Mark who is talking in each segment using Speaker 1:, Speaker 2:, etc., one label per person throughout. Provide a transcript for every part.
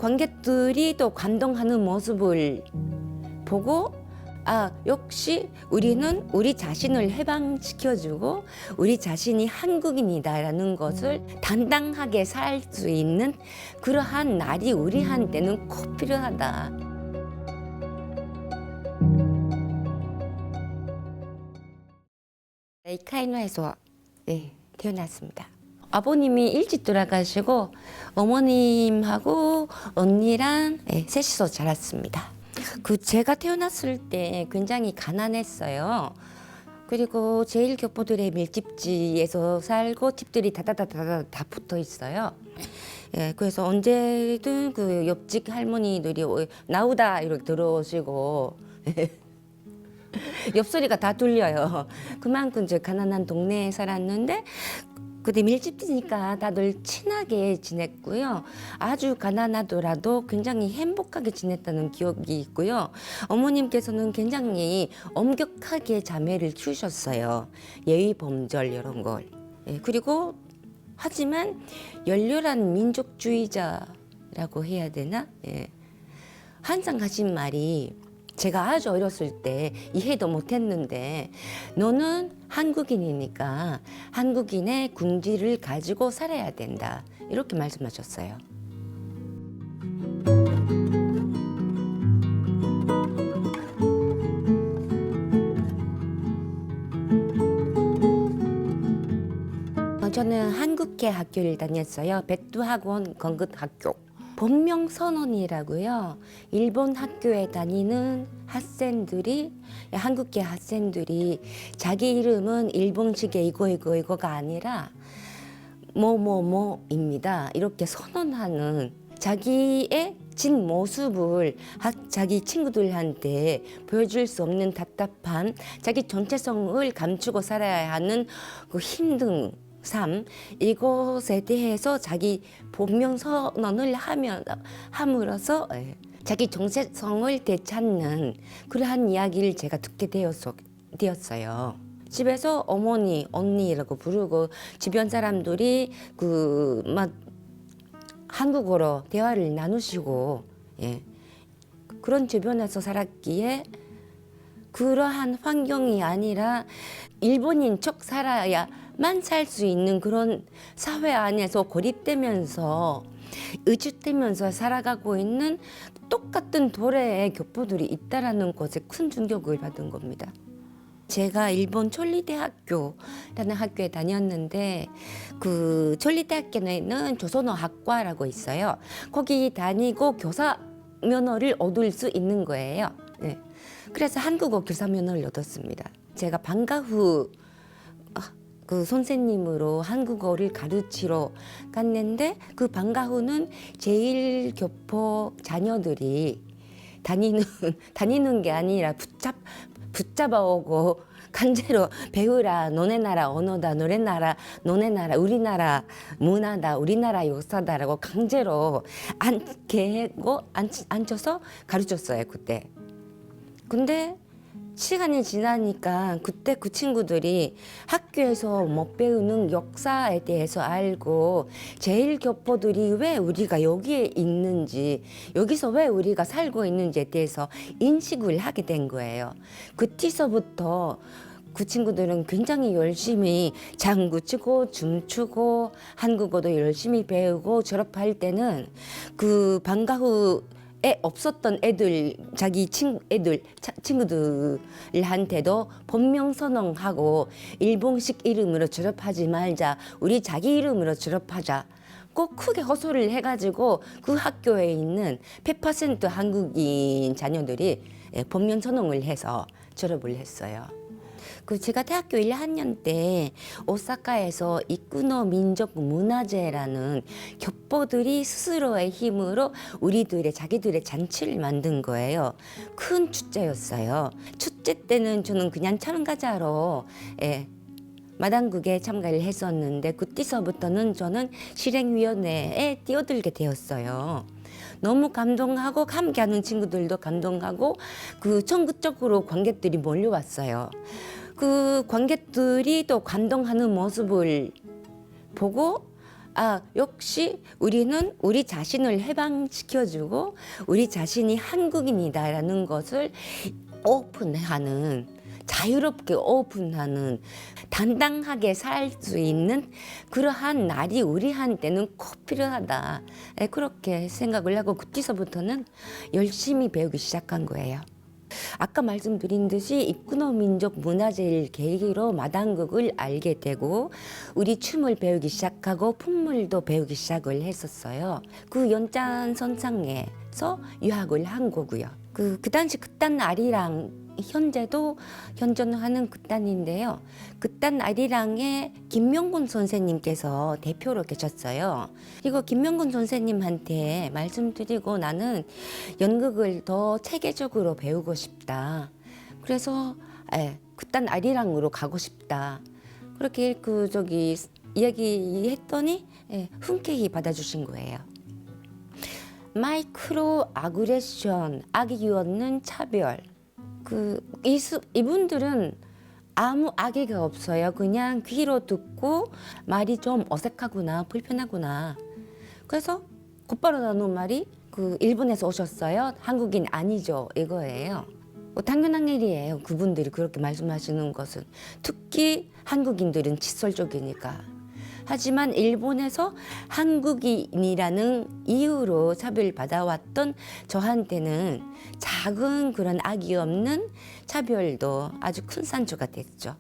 Speaker 1: 관객들이 또 감동하는 모습을 보고 역시 우리는 우리 자신을 해방시켜주고 우리 자신이 한국인이다라는 것을 당당하게 살 수 있는 그러한 날이 우리한테는 꼭 필요하다. 이카이노에서 태어났습니다. 아버님이 일찍 돌아가시고 어머님하고 언니랑 셋이서 자랐습니다. 제가 태어났을 때 굉장히 가난했어요. 그리고 제일교포들의 밀집지에서 살고 집들이 다다다다 다 붙어 있어요. 그래서 언제든 그 옆집 할머니들이 나오다 이렇게 들어오시고 옆소리가 다 들려요. 그만큼 이제 가난한 동네에 살았는데 그때 밀집지니까 다들 친하게 지냈고요. 아주 가난하더라도 굉장히 행복하게 지냈다는 기억이 있고요. 어머님께서는 굉장히 엄격하게 자매를 키우셨어요. 예의 범절 이런 걸. 그리고 하지만 열렬한 민족주의자라고 해야 되나? 항상 하신 말이 제가 아주 어렸을 때 이해도 못했는데 너는 한국인이니까 한국인의 궁지를 가지고 살아야 된다. 이렇게 말씀하셨어요. 저는 한국계 학교를 다녔어요. 백두학원 건국학교. 본명선언이라고요. 일본 학교에 다니는 학생들이 한국계 학생들이 자기 이름은 일본식의 이거가 아니라 뭐뭐뭐입니다. 이렇게 선언하는 자기의 진 모습을 자기 친구들한테 보여줄 수 없는 답답함, 자기 전체성을 감추고 살아야 하는 그 힘든 삶, 이것에 대해서 자기 본명 선언을 함으로써 자기 정체성을 되찾는 그러한 이야기를 제가 듣게 되었어요. 집에서 어머니, 언니라고 부르고 주변 사람들이 막 한국어로 대화를 나누시고 그런 주변에서 살았기에 그러한 환경이 아니라 일본인 척 살아야만 살 수 있는 그런 사회 안에서 고립되면서 의주되면서 살아가고 있는 똑같은 도래의 교포들이 있다라는 것에 큰 충격을 받은 겁니다. 제가 일본 촐리대학교라는 학교에 다녔는데 그 촐리대학교에는 조선어학과라고 있어요. 거기 다니고 교사 면허를 얻을 수 있는 거예요. 그래서 한국어 교사 면허를 얻었습니다. 제가 방과 후 그 선생님으로 한국어를 가르치러 갔는데 그 방과 후는 제일교포 자녀들이 다니는 게 아니라 붙잡아오고 강제로 배우라, 너네 나라 언어다, 너네 나라 우리나라 문화다, 우리나라 역사다라고 강제로 앉혀서 가르쳤어요 그때. 근데 시간이 지나니까 그때 그 친구들이 학교에서 못 배우는 역사에 대해서 알고 제일교포들이 왜 우리가 여기에 있는지, 여기서 왜 우리가 살고 있는지에 대해서 인식을 하게 된 거예요. 그때서부터 그 친구들은 굉장히 열심히 장구 치고 춤추고 한국어도 열심히 배우고 졸업할 때는 그 방과 후에 없었던 애들, 자기 친구들한테도 본명 선언하고 일본식 이름으로 졸업하지 말자, 우리 자기 이름으로 졸업하자. 꼭 크게 호소를 해가지고 그 학교에 있는 100% 한국인 자녀들이 본명 선언을 해서 졸업을 했어요. 제가 대학교 1학년 때 오사카에서 이쿠노 민족문화제라는 교포들이 스스로의 힘으로 자기들의 잔치를 만든 거예요. 큰 축제였어요. 축제 때는 저는 그냥 참가자로 마당국에 참가를 했었는데 그때서부터는 저는 실행위원회에 뛰어들게 되었어요. 너무 감동하고 함께하는 친구들도 감동하고 전국적으로 관객들이 몰려왔어요. 그 관객들이 또 감동하는 모습을 보고 역시 우리는 우리 자신을 해방시켜주고 우리 자신이 한국인이다라는 것을 오픈하는, 자유롭게 오픈하는, 당당하게 살 수 있는 그러한 날이 우리한테는 꼭 필요하다. 그렇게 생각을 하고 그때서부터는 열심히 배우기 시작한 거예요. 아까 말씀드린 듯이 입구노 민족 문화재를 계기로 마당극을 알게 되고 우리 춤을 배우기 시작하고 풍물도 배우기 시작을 했었어요. 그 연장선상에서 유학을 한 거고요. 그 당시 그딴 아리랑 현재도 현존하는 극단인데요. 극단 아리랑의 김명곤 선생님께서 대표로 계셨어요. 이거 김명곤 선생님한테 말씀드리고 나는 연극을 더 체계적으로 배우고 싶다. 그래서 극단 아리랑으로 가고 싶다. 그렇게 이야기했더니 흔쾌히 받아주신 거예요. 마이크로 아그레션, 악이 없는 차별. 이분들은 아무 악의가 없어요. 그냥 귀로 듣고 말이 좀 어색하구나, 불편하구나. 그래서 곧바로 나눈 말이 일본에서 오셨어요. 한국인 아니죠. 이거예요. 당연한 일이에요. 그분들이 그렇게 말씀하시는 것은. 특히 한국인들은 칫솔족이니까. 하지만 일본에서 한국인이라는 이유로 차별받아왔던 저한테는 작은 그런 악이 없는 차별도 아주 큰 상처가 됐죠.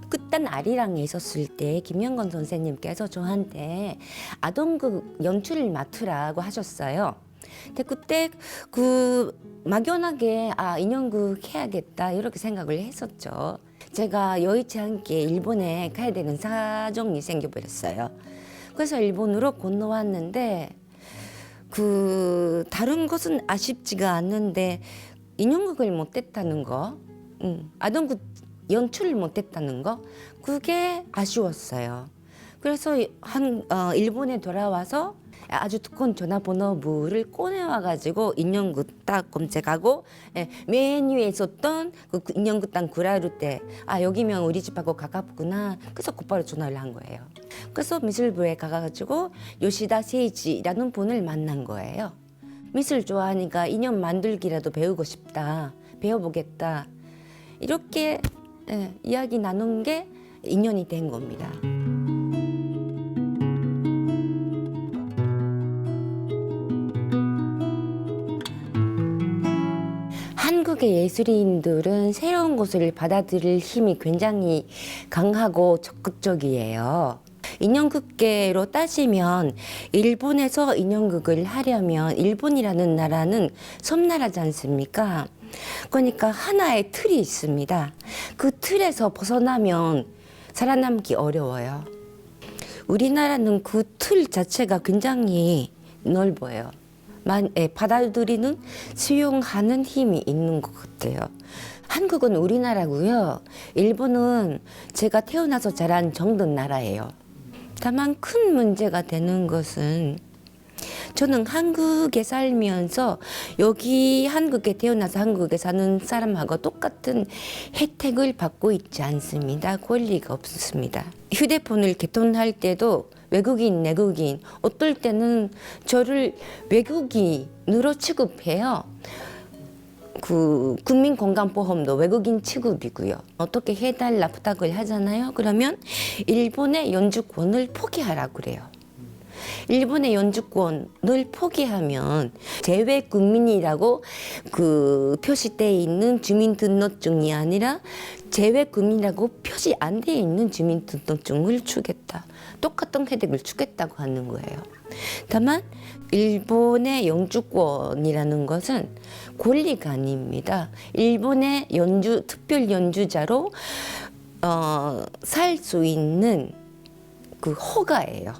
Speaker 1: 그딴 아리랑에 있었을 때 김영건 선생님께서 저한테 아동극 연출을 맡으라고 하셨어요. 근데 그때 막연하게 인형극 해야겠다 이렇게 생각을 했었죠. 제가 여의치 않게 일본에 가야 되는 사정이 생겨버렸어요. 그래서 일본으로 건너왔는데 다른 것은 아쉽지가 않는데 인형극을 못했다는 거, 아동극 연출을 못했다는 거, 그게 아쉬웠어요. 그래서 일본에 돌아와서 아주 두꺼운 전화번호부를 꺼내와가지고 인형극 딱 검색하고 메뉴에 있었던 그 인형극 땅 구라루테 여기면 우리 집하고 가깝구나. 그래서 곧바로 전화를 한 거예요. 그래서 미술부에 가가지고 요시다 세이지라는 분을 만난 거예요. 미술 좋아하니까 인형 만들기라도 배우고 싶다. 배워보겠다. 이렇게 이야기 나눈 게 인연이 된 겁니다. 한국의 예술인들은 새로운 것을 받아들일 힘이 굉장히 강하고 적극적이에요. 인형극계로 따지면 일본에서 인형극을 하려면 일본이라는 나라는 섬나라지 않습니까? 그러니까 하나의 틀이 있습니다. 그 틀에서 벗어나면 살아남기 어려워요. 우리나라는 그 틀 자체가 굉장히 넓어요. 받아들이는, 수용하는 힘이 있는 것 같아요. 한국은 우리나라고요. 일본은 제가 태어나서 자란 정든 나라예요. 다만 큰 문제가 되는 것은 저는 한국에 살면서 여기 한국에 태어나서 한국에 사는 사람하고 똑같은 혜택을 받고 있지 않습니다. 권리가 없습니다. 휴대폰을 개통할 때도 외국인, 내국인, 어떨 때는 저를 외국인으로 취급해요. 국민건강보험도 외국인 취급이고요. 어떻게 해달라 부탁을 하잖아요. 그러면 일본의 영주권을 포기하라고 그래요. 일본의 영주권을 포기하면 재외 국민이라고 표시되어 있는 주민등록증이 아니라 재외 국민이라고 표시 안 되어 있는 주민등록증을 주겠다. 똑같은 혜택을 주겠다고 하는 거예요. 다만 일본의 영주권이라는 것은 권리가 아닙니다. 일본의 특별 연주자로 살 수 있는 허가예요.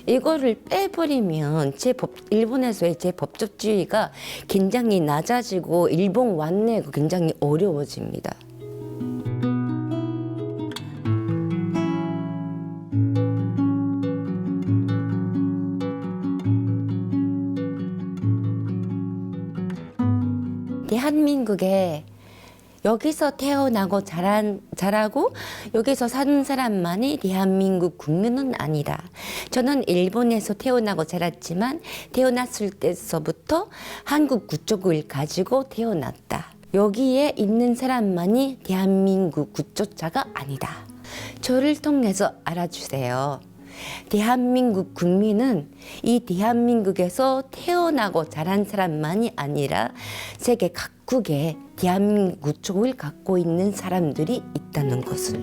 Speaker 1: 이거를 빼버리면 일본에서의 제법적주의가 굉장히 낮아지고 일본 완내가 굉장히 어려워집니다. 대한민국에 여기서 태어나고 자라고 여기서 사는 사람만이 대한민국 국민은 아니다. 저는 일본에서 태어나고 자랐지만 태어났을 때서부터 한국 국적을 가지고 태어났다. 여기에 있는 사람만이 대한민국 국적자가 아니다. 저를 통해서 알아주세요. 대한민국 국민은 이 대한민국에서 태어나고 자란 사람만이 아니라 세계 각국에 대한민국 국적을 갖고 있는 사람들이 있다는 것을.